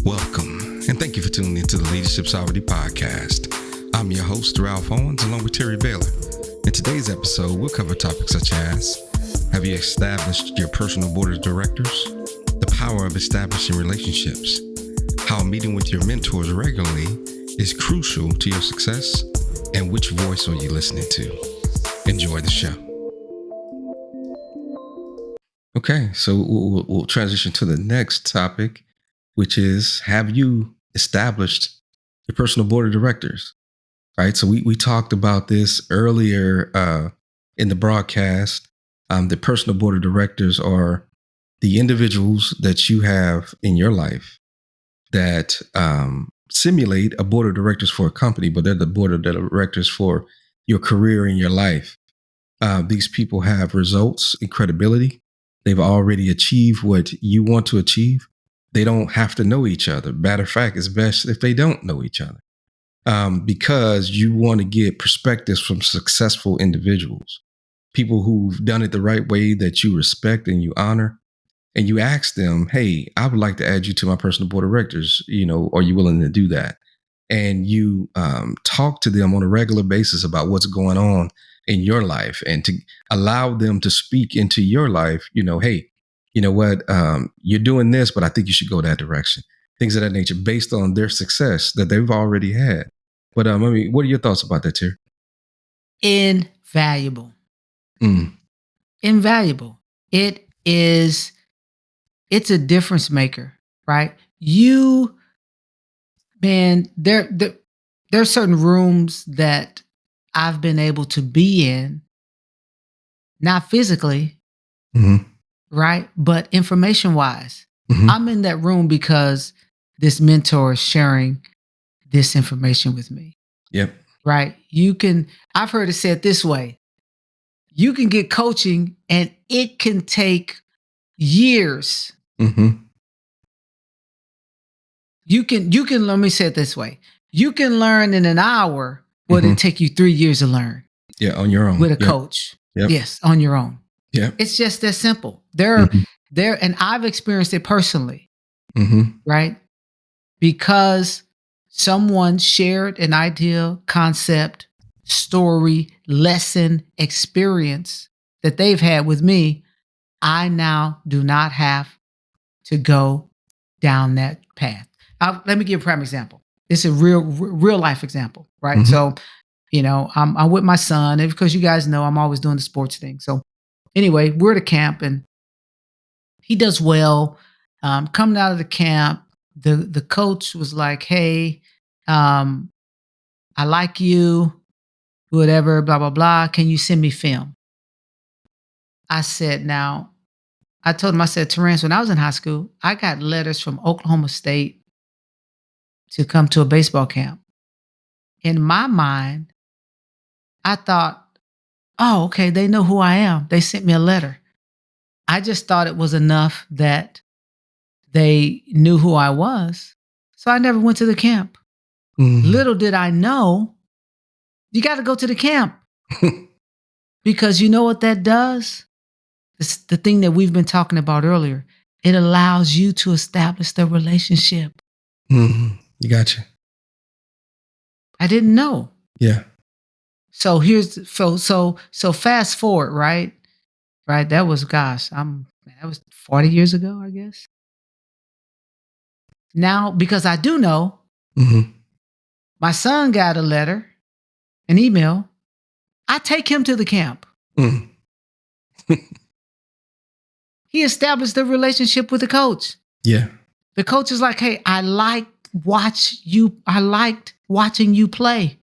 Welcome, and thank you for tuning into the Leadership Sovereignty Podcast. I'm your host, Ralph Owens, along with Terry Baylor. In today's episode, we'll cover topics such as: have you established your personal board of directors? The power of establishing relationships. How meeting with your mentors regularly is crucial to your success, and which voice are you listening to? Enjoy the show. Okay, so we'll transition to the next topic, which is: have you established your personal board of directors? Right. So we talked about this earlier in the broadcast. The personal board of directors are the individuals that you have in your life that simulate a board of directors for a company, but they're the board of directors for your career and your life. These people have results and credibility. They've already achieved what you want to achieve. They don't have to know each other. Matter of fact, it's best if they don't know each other, because you want to get perspectives from successful individuals, people who've done it the right way that you respect and you honor. And you ask them, hey, I would like to add you to my personal board of directors. Are you willing to do that? And you talk to them on a regular basis about what's going on in your life, and to allow them to speak into your life. Hey, you know what? You're doing this, but I think you should go that direction. Things of that nature, based on their success that they've already had. But what are your thoughts about that, Terry? Invaluable. Invaluable. It's a difference maker, right? There are certain rooms that I've been able to be in, not physically, right? But information wise, I'm in that room because this mentor is sharing this information with me. Yep. Right. I've heard it said this way: you can get coaching and it can take years. You can, let me say it this way: you can learn in an hour what it take you 3 years to learn. Yeah, on your own. With a coach. Yep. Yes, on your own. Yeah. It's just that simple. And I've experienced it personally. Right? Because someone shared an idea, concept, story, lesson, experience that they've had with me. I now do not have to go down that path. Let me give a prime example. It's a real life example, right? So, I'm with my son, and because you guys know I'm always doing the sports thing. So anyway, we're at a camp and he does well. Coming out of the camp, the coach was like, hey, I like you, whatever, blah, blah, blah. Can you send me film? I told him, Terrence, when I was in high school, I got letters from Oklahoma State to come to a baseball camp. In my mind, I thought, oh, okay, they know who I am. They sent me a letter. I just thought it was enough that they knew who I was. So I never went to the camp. Little did I know, you got to go to the camp. Because you know what that does? It's the thing that we've been talking about earlier. It allows you to establish the relationship. You gotcha. I didn't know. Yeah. So so fast forward, right? Right. That was, that was 40 years ago, I guess. Now, because I do know, my son got a letter, an email. I take him to the camp. He established a relationship with the coach. Yeah. The coach is like, hey, I liked watching you play.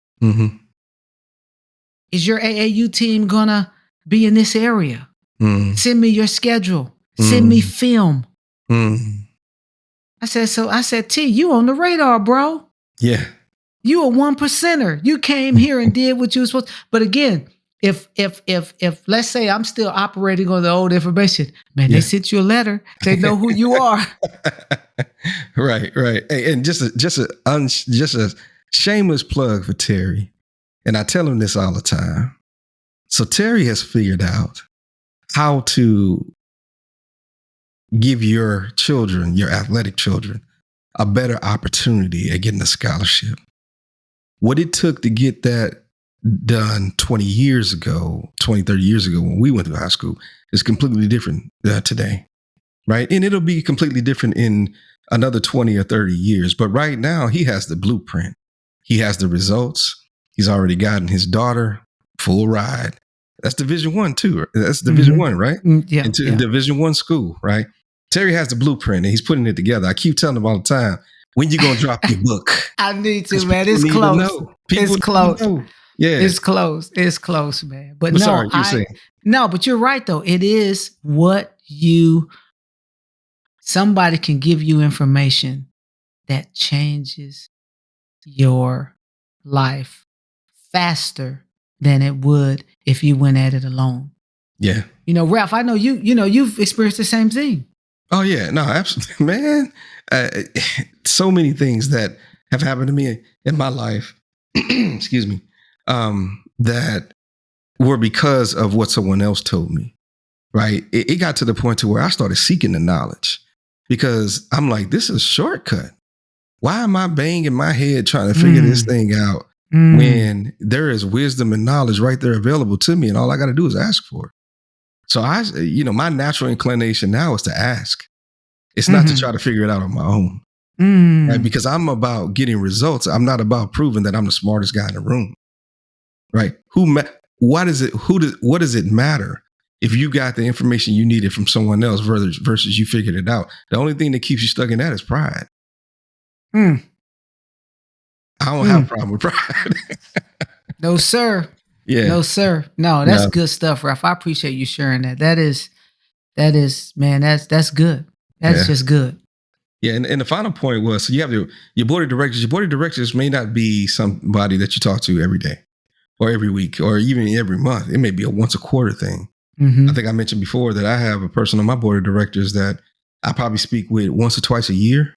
Is your AAU team gonna be in this area? Send me your schedule. Send me film. I said, T, you on the radar, bro. Yeah. You a 1%er. You came here and did what you were supposed to. But again, if let's say I'm still operating on the old information, man, they sent you a letter. They know who you are. Right. Hey, and just a shameless plug for Terry. And I tell him this all the time. So Terry has figured out how to give your children, your athletic children, a better opportunity at getting a scholarship. What it took to get that done 20 years ago, 20, 30 years ago when we went to high school is completely different today, right? And it'll be completely different in another 20 or 30 years. But right now, he has the blueprint. He has the results. He's already gotten his daughter full ride. That's Division I too. That's Division I, right? Yeah. Into Division I school, right? Terry has the blueprint and he's putting it together. I keep telling him all the time, when you gonna drop your book? I need to, man. It's close. It's close. Yeah, it's close. It's close, man. But no, no, but you're right though. It is what somebody can give you information that changes your life faster than it would if you went at it alone. Yeah. Ralph, I know you've experienced the same thing. Oh yeah, no, absolutely, man. So many things that have happened to me in my life, excuse me, that were because of what someone else told me, right? It got to the point to where I started seeking the knowledge because I'm like, this is a shortcut. Why am I banging my head trying to figure this thing out when there is wisdom and knowledge right there available to me and all I got to do is ask for it? So my natural inclination now is to ask. It's not to try to figure it out on my own, right? Because I'm about getting results. I'm not about proving that I'm the smartest guy in the room, right? What does it matter if you got the information you needed from someone else versus you figured it out? The only thing that keeps you stuck in that is pride. I don't have a problem with pride. No, sir. Yeah. No, sir. No, that's good stuff, Ralph. I appreciate you sharing that. That is, man, that's good. That's just good. Yeah. And the final point was, so you have your board of directors. Your board of directors may not be somebody that you talk to every day or every week or even every month. It may be a once a quarter thing. I think I mentioned before that I have a person on my board of directors that I probably speak with once or twice a year.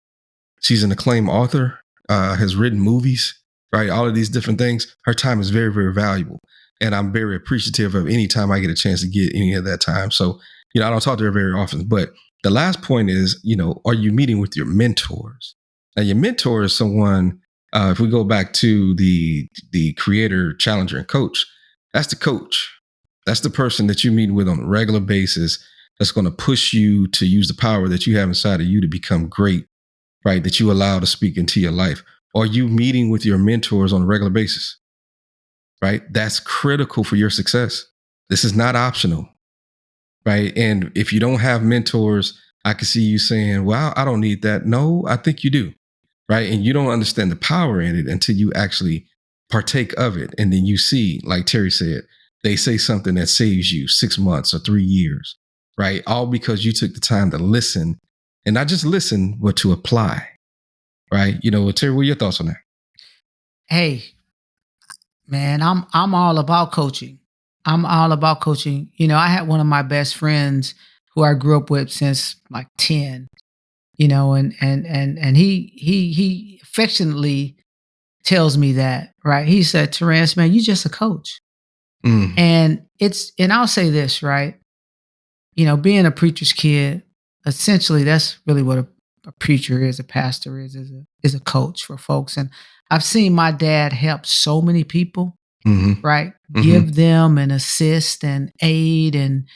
She's an acclaimed author, has written movies, right? All of these different things. Her time is very, very valuable. And I'm very appreciative of any time I get a chance to get any of that time. So, I don't talk to her very often. But the last point is, are you meeting with your mentors? Now, your mentor is someone, if we go back to the creator, challenger, and coach, that's the coach. That's the person that you meet with on a regular basis that's going to push you to use the power that you have inside of you to become great, right? That you allow to speak into your life. Are you meeting with your mentors on a regular basis? Right? That's critical for your success. This is not optional, right? And if you don't have mentors, I can see you saying, well, I don't need that. No, I think you do, right? And you don't understand the power in it until you actually partake of it. And then you see, like Terry said, they say something that saves you 6 months or 3 years, right? All because you took the time to listen and not just listen, but to apply, right? Terry, what are your thoughts on that? Hey, man, I'm all about coaching. I'm all about coaching. I had one of my best friends who I grew up with since like 10, and he affectionately tells me that, right? He said, Terrence, man, you just a coach. And I'll say this, right? Being a preacher's kid, essentially that's really what a preacher is, a pastor is a coach for folks. And I've seen my dad help so many people, right? Give them an assist and aid and,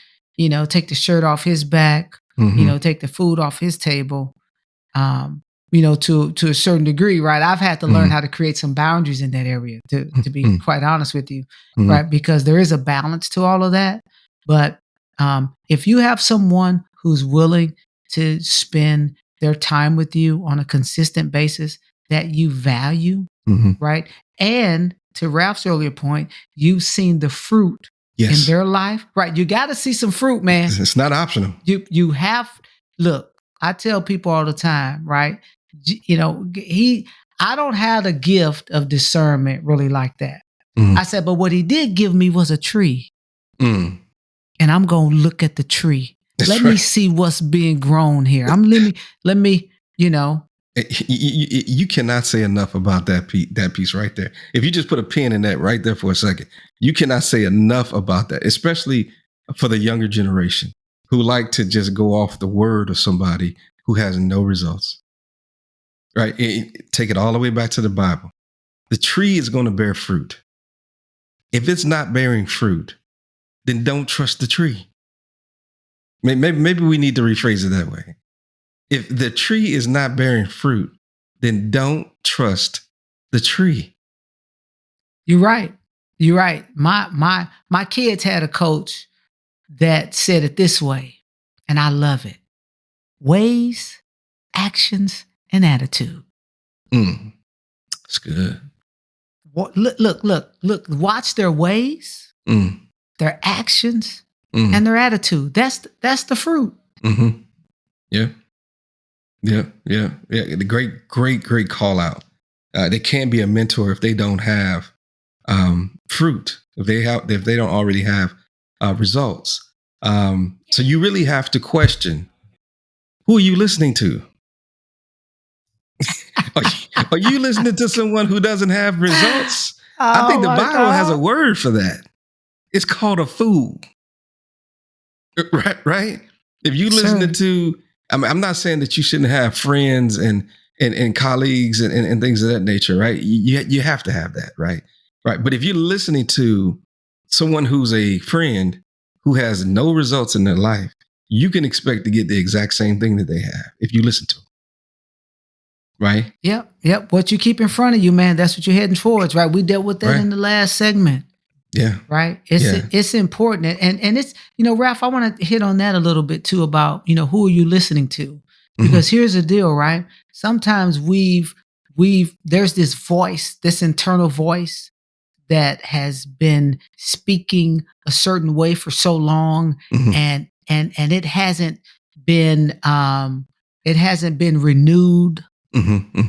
take the shirt off his back, take the food off his table, to a certain degree, right? I've had to learn how to create some boundaries in that area, to be quite honest with you, right? Because there is a balance to all of that. But if you have someone who's willing to spend their time with you on a consistent basis that you value, right? And to Ralph's earlier point, you've seen the fruit in their life, right? You got to see some fruit, man. It's not optional. You have, look, I tell people all the time, right? I don't have the gift of discernment really like that. I said, but what he did give me was a tree. And I'm going to look at the tree. Let me see what's being grown here. Let me. You cannot say enough about that piece right there. If you just put a pin in that right there for a second, you cannot say enough about that, especially for the younger generation who like to just go off the word of somebody who has no results. right? Take it all the way back to the Bible. The tree is going to bear fruit. If it's not bearing fruit, then don't trust the tree. Maybe we need to rephrase it that way. If the tree is not bearing fruit, then don't trust the tree. You're right. You're right. My kids had a coach that said it this way, and I love it. Ways, actions, and attitude. That's good. Look, watch their ways, their actions, and their attitude. That's the fruit. Mm-hmm. Yeah. The great call out. They can't be a mentor if they don't have fruit. If they don't already have results. So you really have to question, who are you listening to? Are you listening to someone who doesn't have results? I think the Bible has a word for that. It's called a fool. Right? If you listening to, I'm not saying that you shouldn't have friends and colleagues and things of that nature, right? You have to have that, right? Right. But if you're listening to someone who's a friend who has no results in their life, you can expect to get the exact same thing that they have if you listen to them. Right? Yep. What you keep in front of you, man, that's what you're heading towards, right? We dealt with that in the last segment. Yeah. Right? It's important. And it's, Ralph, I want to hit on that a little bit too about, who are you listening to? Because here's the deal, right? Sometimes there's this voice, this internal voice that has been speaking a certain way for so long, and it hasn't been renewed,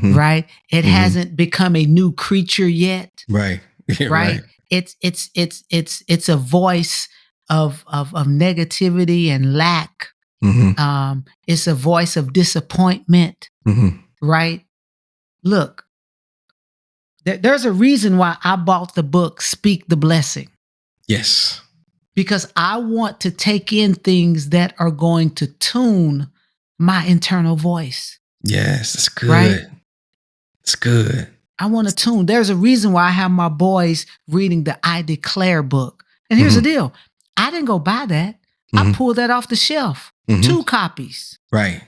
right? It hasn't become a new creature yet, right? Right? It's a voice of negativity and lack. It's a voice of disappointment, right? Look. There's a reason why I bought the book, Speak the Blessing. Yes. Because I want to take in things that are going to tune my internal voice. Yes, that's good. Right? It's good. I want to tune. There's a reason why I have my boys reading the I Declare book. And here's the deal. I didn't go buy that. I pulled that off the shelf. 2 copies. Right.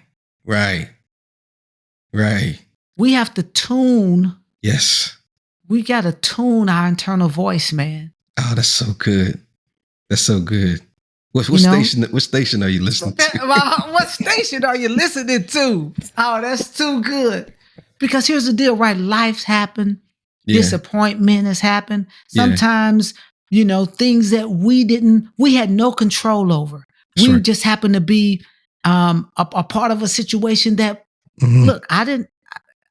We have to tune. Yes. We got to tune our internal voice, man. Oh, that's so good. That's so good. What station are you listening to? What station are you listening to? Oh, that's too good. Because here's the deal, right? Life's happened. Yeah. Disappointment has happened. Sometimes, things that we had no control over. Sure. We just happened to be a part of a situation that, look, I didn't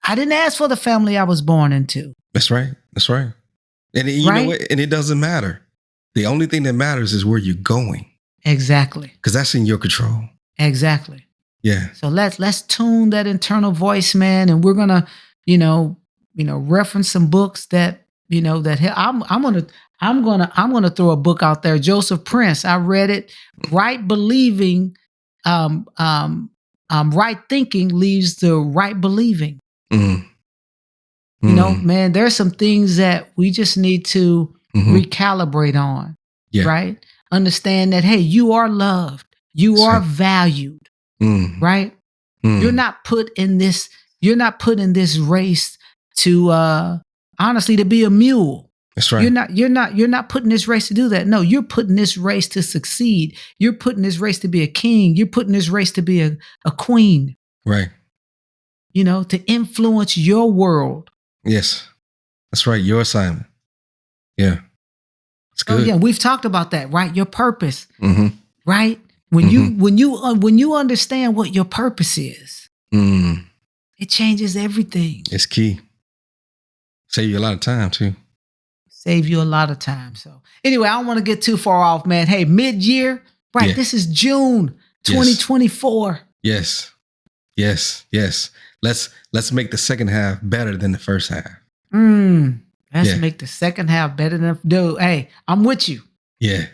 ask for the family I was born into. That's right. And you know what? And it doesn't matter. The only thing that matters is where you're going. Exactly. Because that's in your control. Exactly. Yeah. So let's tune that internal voice, man, and we're gonna, reference some books that I'm gonna throw a book out there. Joseph Prince. I read it. Right believing, right thinking leads to right believing. Man, there's some things that we just need to recalibrate on, right? Understand that, hey, you are loved. You are valued, right? You're not put in this race to, honestly, to be a mule. That's right. You're not putting this race to do that. No, you're putting this race to succeed. You're putting this race to be a king. You're putting this race to be a queen. Right. To influence your world. Yes, that's right. Your assignment. Yeah, it's good. Oh yeah, we've talked about that, right? Your purpose, right? When you understand what your purpose is, it changes everything. It's key. Save you a lot of time too. Save you a lot of time. So anyway, I don't want to get too far off, man. Hey, mid-year, right? Yeah. This is June 2024. Yes. Let's make the second half better than the first half. Let's make the second half better than dude. Hey, I'm with you. Yeah.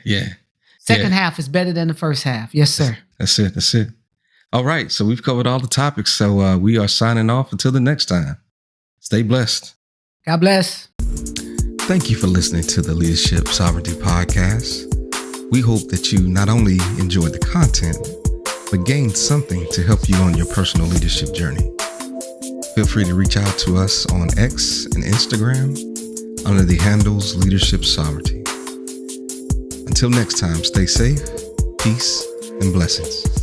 Second half is better than the first half. Yes, sir. That's it. All right. So we've covered all the topics. So we are signing off until the next time. Stay blessed. God bless. Thank you for listening to the Leadership Sovereignty Podcast. We hope that you not only enjoyed the content, but gained something to help you on your personal leadership journey. Feel free to reach out to us on X and Instagram under the handles Leadership Sovereignty. Until next time, stay safe, peace, and blessings.